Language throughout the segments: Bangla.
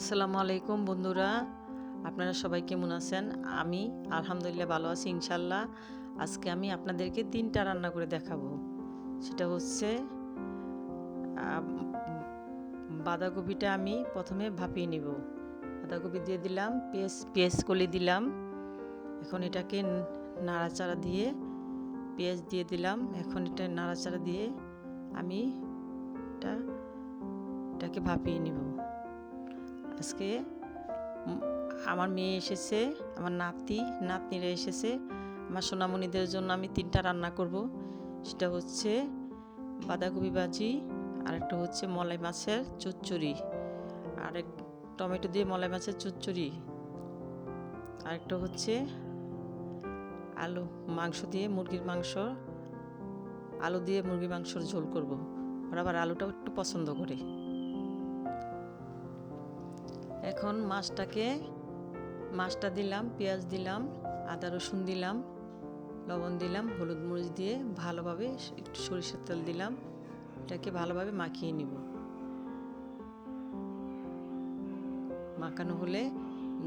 আসসালামু আলাইকুম বন্ধুরা, আপনারা সবাই কেমন আছেন? আমি আলহামদুলিল্লাহ ভালো আছি ইনশাল্লাহ। আজকে আমি আপনাদেরকে ৩টা রান্না করে দেখাবো। সেটা হচ্ছে আম বাঁধাকপিটা আমি প্রথমে ভাপিয়ে নিব। বাঁধাকপি দিয়ে দিলাম, পেঁয়াজ কলি দিলাম। এখন এটাকে নাড়াচাড়া দিয়ে পেঁয়াজ দিয়ে দিলাম। এখন এটা নাড়াচাড়া দিয়ে আমি এটাকে ভাপিয়ে নিব। আজকে আমার মেয়ে এসেছে, আমার নাতনিরা এসেছে। আমার সোনামণিদের জন্য আমি 3টা রান্না করব। সেটা হচ্ছে বাঁধাকপি ভাজি, আরেকটা হচ্ছে মলাই মাছের চচ্চড়ি, আরেক টমেটো দিয়ে মলাই মাছের চচ্চড়ি, আরেকটা হচ্ছে আলু মাংস দিয়ে মুরগির মাংস, আলু দিয়ে মুরগির মাংসর ঝোল করব। ওরা আবার আলুটাও একটু পছন্দ করে। এখন মাছটা দিলাম, পেঁয়াজ দিলাম, আদা রসুন দিলাম, লবণ দিলাম, হলুদ মরিচ দিয়ে ভালোভাবে একটু সরিষার তেল দিলাম। এটাকে ভালোভাবে মাখিয়ে নিব। মাখানো হলে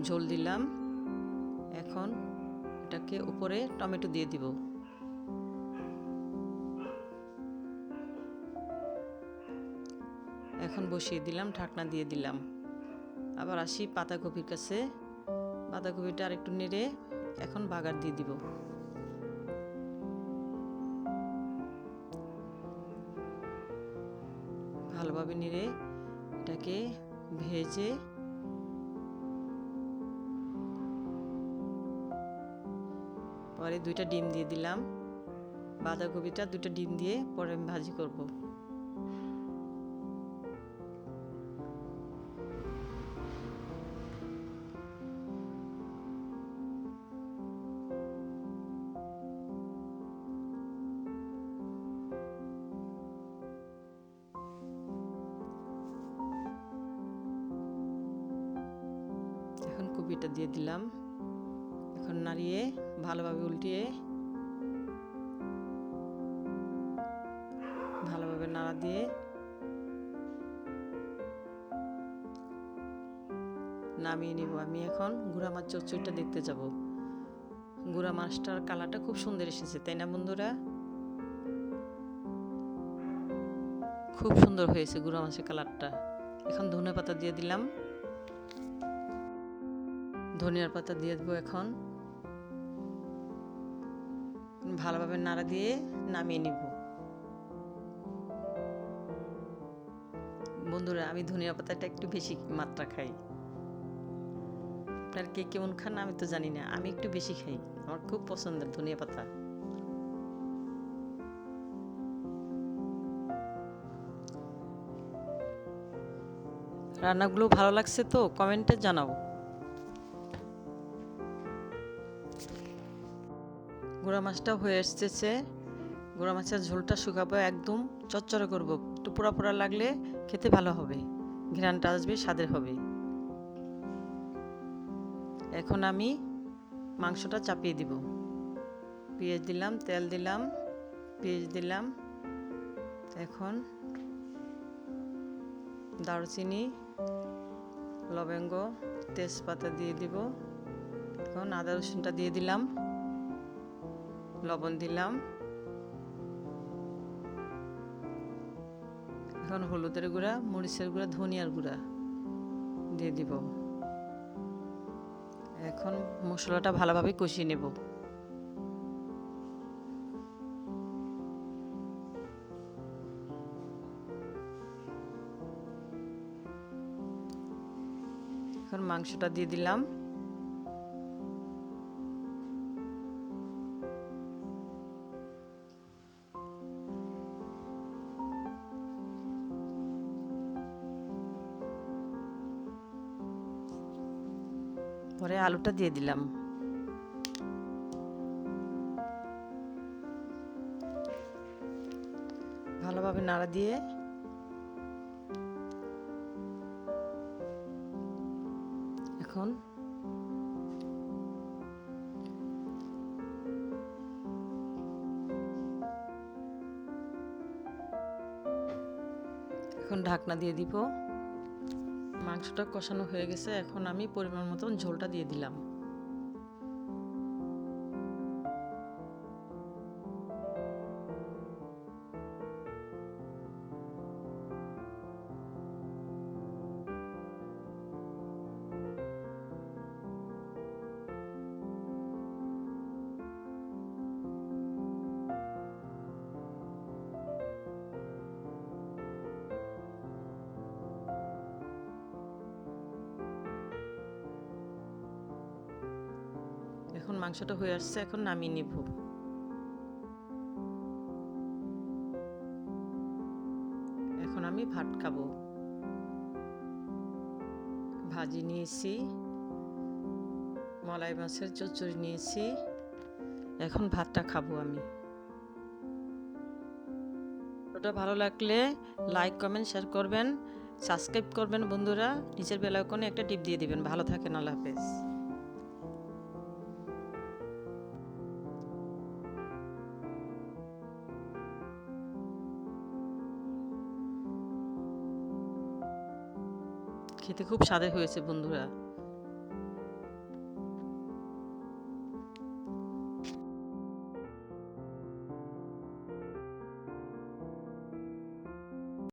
ঝোল দিলাম। এখন এটাকে উপরে টমেটো দিয়ে দিব। এখন বসিয়ে দিলাম, ঢাকনা দিয়ে দিলাম। আবার আসি পাতাকপির কাছে। বাঁধাকপিটা আরেকটু নেড়ে এখন বাগার দিয়ে দিব। ভালোভাবে নেড়ে এটাকে ভেজে পরে 2টা ডিম দিয়ে দিলাম। বাঁধাকপিটা 2টা ডিম দিয়ে পরে আমি ভাজি করব। এখন কপিটা দিয়ে দিলাম। এখন নাড়িয়ে ভালোভাবে উল্টিয়ে ভালোভাবে নাড়া দিয়ে নামিয়ে নিব। আমি এখন গুঁড়া মাছ চচ্চড়িটা দেখতে যাব। গুঁড়া মাছটার কালারটা খুব সুন্দর এসেছে, তাই না বন্ধুরা? খুব সুন্দর হয়েছে গুঁড়া মাছের কালারটা। এখন ধনেপাতা দিয়ে দিলাম, ধনিয়ার পাতা দিয়ে দেবো। এখন ভালোভাবে নাড়া দিয়ে নামিয়ে নিব। বন্ধুরা, আমি ধনিয়া পাতাটা একটু বেশি মাত্রা খাই। আপনার কে কেমন খান আমি তো জানি না, আমি একটু বেশি খাই। আমার খুব পছন্দের ধনিয়া পাতা। রান্নাগুলো ভালো লাগছে তো কমেন্টে জানাও। গুঁড়া মাছটা হয়ে এসেছে। গুঁড়া মাছের ঝোলটা শুকাবো, একদম চচ্চড়ে করব। একটু পোড়া পোড়া লাগলে খেতে ভালো হবে, ঘ্রাণটা আসবে, স্বাদের হবে। এখন আমি মাংসটা চাপিয়ে দিব। পেঁয়াজ দিলাম, তেল দিলাম, পেঁয়াজ দিলাম। এখন দারুচিনি, লবঙ্গ, তেজপাতা দিয়ে দিব। এখন আদা রসুনটা দিয়ে দিলাম, লবণ দিলাম। এখন হলুদের গুঁড়া, মরিচের গুঁড়া, ধনিয়ার গুঁড়া দিয়ে দিব। এখন মশলাটা ভালোভাবে কষিয়ে নেব। এখন মাংসটা দিয়ে দিলাম। পরে আলুটা দিয়ে দিলাম। ভালোভাবে নাড়া দিয়ে এখন ঢাকনা দিয়ে দিব। মাংসটা কষানো হয়ে গেছে, এখন আমি পরিমাণ মতন ঝোলটা দিয়ে দিলাম। এখন মাংসটা হয়ে আসছে, এখন নামিয়ে নিব। এখন আমি ভাত খাবো। ভাজি নিয়েছি, মলাই মাছের চচ্চড়ি নিয়েছি, এখন ভাতটা খাবো আমি। ভিডিওটা ভালো লাগলে লাইক কমেন্ট শেয়ার করবেন, সাবস্ক্রাইব করবেন বন্ধুরা, নিচের বেল আইকনে একটা টিপ দিয়ে দিবেন। ভালো থাকেন, আল্লাহ হাফেজ। খেতে খুব স্বাদের হয়েছে বন্ধুরা।